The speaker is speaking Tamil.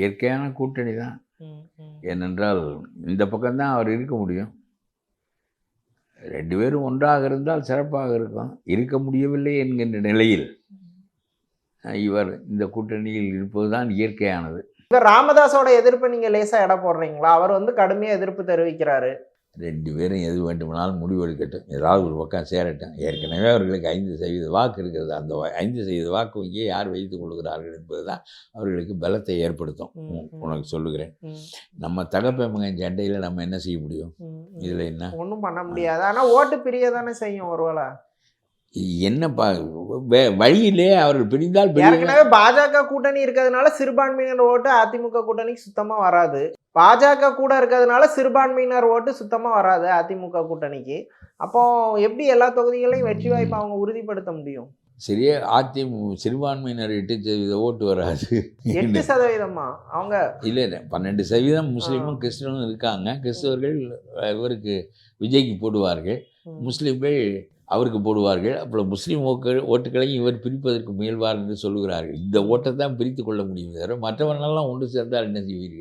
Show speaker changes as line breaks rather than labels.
இயற்கையான கூட்டணி தான்.
ம், ம்.
ஏனென்றால் இந்த பக்கம்தான் அவர் இருக்க முடியும். 2 பேரும் ஒன்றாக இருந்தால் சிறப்பாக இருக்கும். இருக்க முடியவில்லை என்கின்ற நிலையில் இவர் இந்த கூட்டணியில் இருப்பதுதான் இயற்கையானது.
இவர் ராமதாஸோட எதிர்ப்பை நீங்க லேசா எடை போடுறீங்களா? அவர் வந்து கடுமையா எதிர்ப்பு தெரிவிக்கிறாரு.
2 பேரும் எது வேண்டுமானாலும் முடிவெடுக்கட்டும். ஏதாவது ஒரு பக்கம் சேரட்டும். ஏற்கனவே அவர்களுக்கு 5% வாக்கு இருக்கிறது. அந்த 5% வாக்கு வங்கியை யார் வைத்துக் கொள்கிறார்கள் என்பதுதான் அவர்களுக்கு பலத்தை ஏற்படுத்தும். உனக்கு சொல்லுகிறேன். நம்ம தகப்பன் மகன் சண்டையில் நம்ம என்ன செய்ய முடியும்? இதில் என்ன
ஒன்றும் பண்ண முடியாது. ஆனா ஓட்டு பிரிய தானே செய்யும் ஒருவேளை.
என்ன வழியிலே அவர்கள் பிரிந்தால்
ஏற்கனவே பாஜக கூட்டணி இருக்கிறதுனால சிறுபான்மையினர் ஓட்டு அதிமுக கூட்டணிக்கு சுத்தமா வராது. பாஜக கூட இருக்கிறதுனால சிறுபான்மையினர் ஓட்டு சுத்தமா வராது அதிமுக கூட்டணிக்கு. அப்போ எப்படி எல்லா தொகுதிகளையும் வெற்றி வாய்ப்பு அவங்க உறுதிப்படுத்த முடியும்?
சரியா சிறுபான்மையினர் 8% ஓட்டு வராது.
8% அவங்க
இல்லை 12% முஸ்லீமும் கிறிஸ்தவனும் இருக்காங்க. கிறிஸ்தவர்கள் இவருக்கு விஜய்க்கு போடுவார்கள், முஸ்லீம்கள் அவருக்கு போடுவார்கள். அப்புறம் முஸ்லீம் ஓட்டுகளையும் இவர் பிரிப்பதற்கு முயல்வார் என்று சொல்லுகிறார்கள். இந்த ஓட்டை தான் பிரித்து கொள்ள முடியும். மற்றவர்களெல்லாம் ஒன்று சேர்ந்தால் என்ன செய்வீர்கள்?